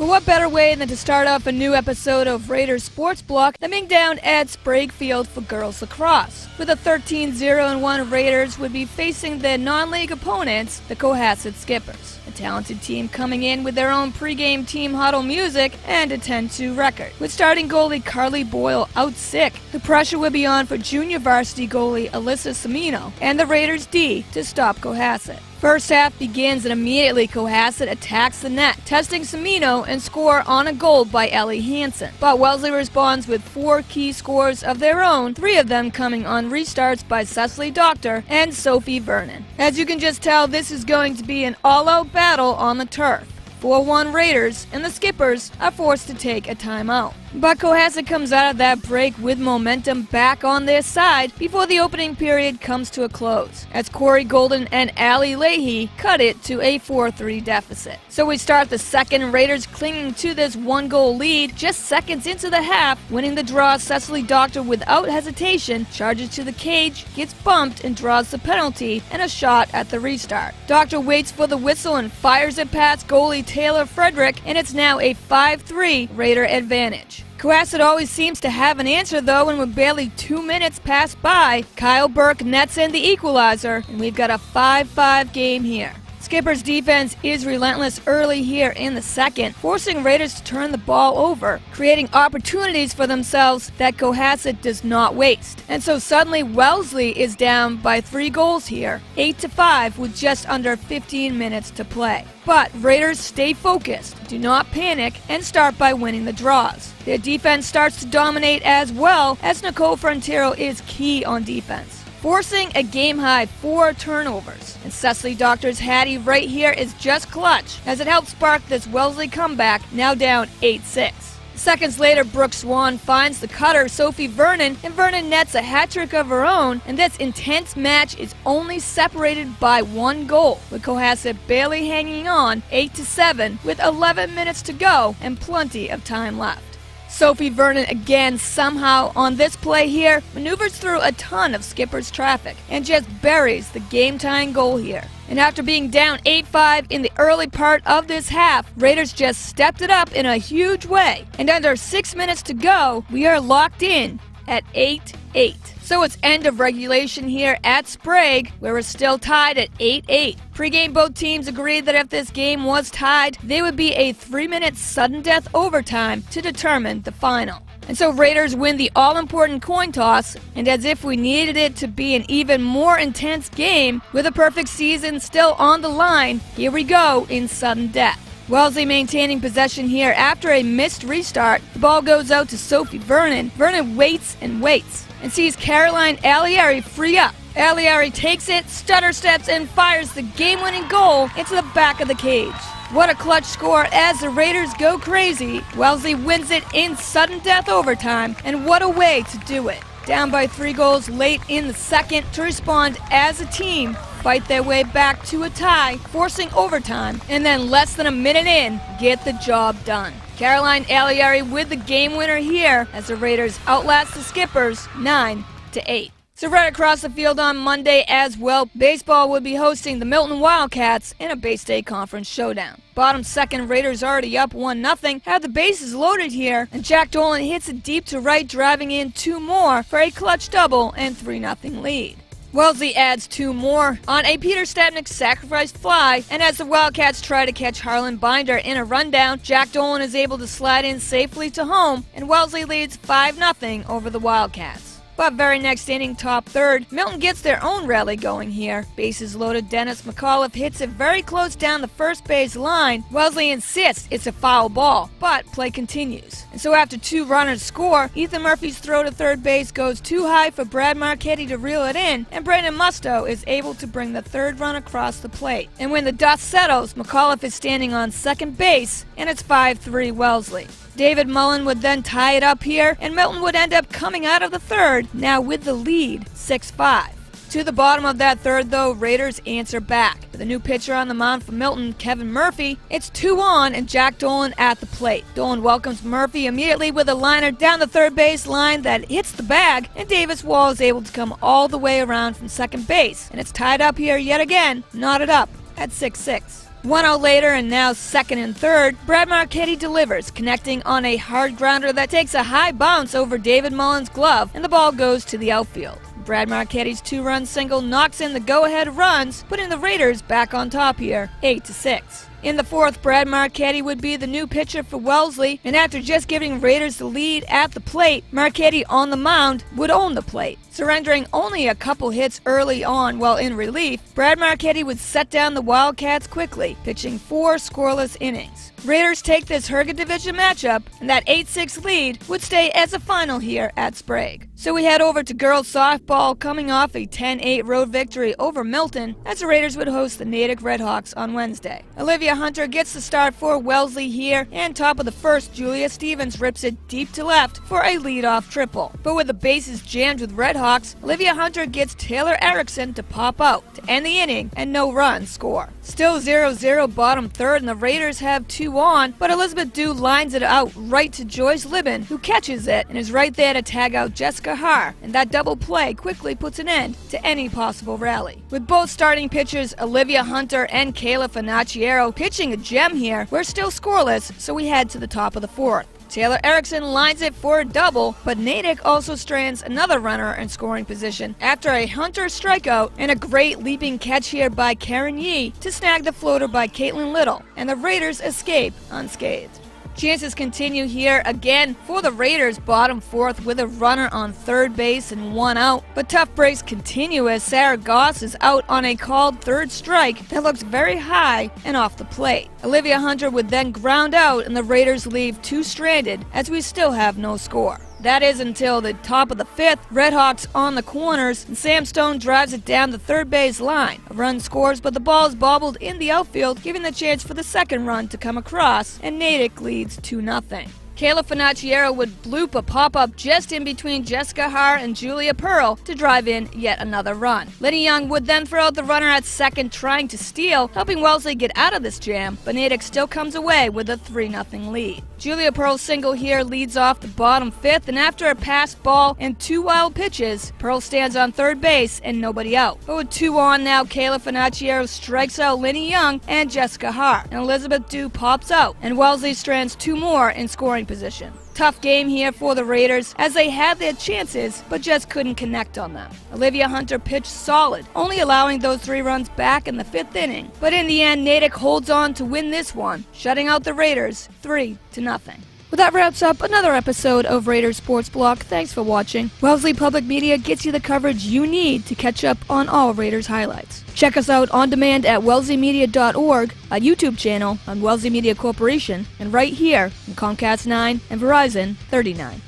Well, what better way than to start off a new episode of Raiders Sports Block than being down at Sprague Field for girls lacrosse, where the 13-0-1 Raiders would be facing their non-league opponents, the Cohasset Skippers, a talented team coming in with their own pregame team huddle music and a 10-2 record. With starting goalie Carly Boyle out sick, the pressure would be on for junior varsity goalie Alyssa Semino and the Raiders D to stop Cohasset. First half begins and immediately Cohasset attacks the net, testing Semino and score on a goal by Ellie Hansen. But Wellesley responds with 4 key scores of their own, 3 of them coming on restarts by Cecily Doctor and Sophie Vernon. As you can just tell, this is going to be an all-out battle on the turf. 4-1 Raiders and the Skippers are forced to take a timeout. But Cohasset comes out of that break with momentum back on their side before the opening period comes to a close, as Corey Golden and Allie Leahy cut it to a 4-3 deficit. So we start the second, Raiders clinging to this 1-goal lead just seconds into the half. Winning the draw, Cecily Doctor without hesitation charges to the cage, gets bumped and draws the penalty and a shot at the restart. Doctor waits for the whistle and fires it past goalie Taylor Frederick, and it's now a 5-3 Raider advantage. Cohasset always seems to have an answer though, and with barely 2 minutes pass by, Kyle Burke nets in the equalizer, and we've got a 5-5 game here. Skipper's defense is relentless early here in the second, forcing Raiders to turn the ball over, creating opportunities for themselves that Cohasset does not waste. And so suddenly Wellesley is down by 3 goals here, 8-5 with just under 15 minutes to play. But Raiders stay focused, do not panic, and start by winning the draws. Their defense starts to dominate as well, as Nicole Frontiero is key on defense, forcing a game-high 4 turnovers. And Cecily Doctor's Hattie right here is just clutch, as it helps spark this Wellesley comeback, now down 8-6. Seconds later, Brooke Swan finds the cutter Sophie Vernon, and Vernon nets a hat-trick of her own, and this intense match is only separated by 1 goal, with Cohasset barely hanging on 8-7 with 11 minutes to go and plenty of time left. Sophie Vernon again somehow on this play here maneuvers through a ton of Skipper's traffic and just buries the game-tying goal here. And after being down 8-5 in the early part of this half, Raiders just stepped it up in a huge way. And under 6 minutes to go, we are locked in at 8-8. So it's end of regulation here at Sprague, where we're still tied at 8-8. Pre-game, both teams agreed that if this game was tied, there would be a 3-minute sudden death overtime to determine the final. And so Raiders win the all-important coin toss, and as if we needed it to be an even more intense game, with a perfect season still on the line, here we go in sudden death. Wellesley maintaining possession here after a missed restart. The ball goes out to Sophie Vernon. Vernon waits and waits and sees Caroline Alieri free up. Alieri takes it, stutter steps, and fires the game-winning goal into the back of the cage. What a clutch score as the Raiders go crazy. Wellesley wins it in sudden death overtime, and what a way to do it. Down by 3 goals late in the second, to respond as a team, fight their way back to a tie, forcing overtime, and then less than a minute in, get the job done. Caroline Alieri with the game winner here as the Raiders outlast the Skippers 9-8. So right across the field on Monday as well, baseball will be hosting the Milton Wildcats in a Bay State Conference showdown. Bottom second, Raiders already up 1-0, have the bases loaded here, and Jack Dolan hits it deep to right, driving in 2 more for a clutch double and 3-0 lead. Wellesley adds 2 more on a Peter Stapnick sacrificed fly, and as the Wildcats try to catch Harlan Binder in a rundown, Jack Dolan is able to slide in safely to home, and Wellesley leads 5-0 over the Wildcats. But very next inning, top third, Milton gets their own rally going here. Bases loaded, Dennis McAuliffe hits it very close down the first base line. Wellesley insists it's a foul ball, but play continues. And so after 2 runners score, Ethan Murphy's throw to third base goes too high for Brad Marchetti to reel it in, and Brandon Musto is able to bring the 3rd run across the plate. And when the dust settles, McAuliffe is standing on second base, and it's 5-3 Wellesley. David Mullen would then tie it up here, and Milton would end up coming out of the 3rd, now with the lead, 6-5. To the bottom of that 3rd, though, Raiders answer back. With a new pitcher on the mound for Milton, Kevin Murphy, it's 2 on and Jack Dolan at the plate. Dolan welcomes Murphy immediately with a liner down the third base line that hits the bag, and Davis Wall is able to come all the way around from second base. And it's tied up here yet again, knotted up at 6-6. 1 out later and now second and third, Brad Marchetti delivers, connecting on a hard grounder that takes a high bounce over David Mullins' glove, and the ball goes to the outfield. Brad Marchetti's 2-run single knocks in the go-ahead runs, putting the Raiders back on top here, 8-6. In the fourth, Brad Marchetti would be the new pitcher for Wellesley, and after just giving Raiders the lead at the plate, Marchetti on the mound would own the plate. Surrendering only a couple hits early on while in relief, Brad Marchetti would set down the Wildcats quickly, pitching 4 scoreless innings. Raiders take this Herga Division matchup, and that 8-6 lead would stay as a final here at Sprague. So we head over to girls softball, coming off a 10-8 road victory over Milton, as the Raiders would host the Natick Redhawks on Wednesday. Olivia Hunter gets the start for Wellesley here, and top of the first, Julia Stevens rips it deep to left for a leadoff triple. But with the bases jammed with Redhawks, Olivia Hunter gets Taylor Erickson to pop out to end the inning, and no runs score. Still 0-0 bottom third, and the Raiders have 2 on, but Elizabeth Dew lines it out right to Joyce Libben, who catches it and is right there to tag out Jessica Haar, and that double play quickly puts an end to any possible rally. With both starting pitchers Olivia Hunter and Kayla Finacciero pitching a gem here, we're still scoreless, so we head to the top of the fourth. Taylor Erickson lines it for a double, but Natick also strands another runner in scoring position after a Hunter strikeout and a great leaping catch here by Karen Yee to snag the floater by Caitlin Little, and the Raiders escape unscathed. Chances continue here again for the Raiders bottom fourth with a runner on third base and 1 out, but tough breaks continue as Sarah Goss is out on a called third strike that looks very high and off the plate. Olivia Hunter would then ground out, and the Raiders leave 2 stranded as we still have no score. That is until the top of the fifth, Redhawks on the corners, and Sam Stone drives it down the third base line. A run scores, but the ball is bobbled in the outfield, giving the chance for the second run to come across, and Natick leads 2-0. Kayla Finacciero would bloop a pop-up just in between Jessica Haar and Julia Pearl to drive in yet another run. Lenny Young would then throw out the runner at second, trying to steal, helping Wellesley get out of this jam, but Natick still comes away with a 3-0 lead. Julia Pearl's single here leads off the bottom fifth, and after a passed ball and 2 wild pitches, Pearl stands on third base and nobody out. But with 2 on now, Kayla Finacciero strikes out Lenny Young and Jessica Haar, and Elizabeth Dew pops out, and Wellesley strands 2 more in scoring position. Tough game here for the Raiders as they had their chances but just couldn't connect on them. Olivia Hunter pitched solid, only allowing those 3 runs back in the 5th inning. But in the end, Natick holds on to win this one, shutting out the Raiders 3-0. Well, that wraps up another episode of Raiders Sports Block. Thanks for watching. Wellesley Public Media gets you the coverage you need to catch up on all Raiders highlights. Check us out on demand at wellesleymedia.org, a YouTube channel on Wellesley Media Corporation, and right here on Comcast 9 and Verizon 39.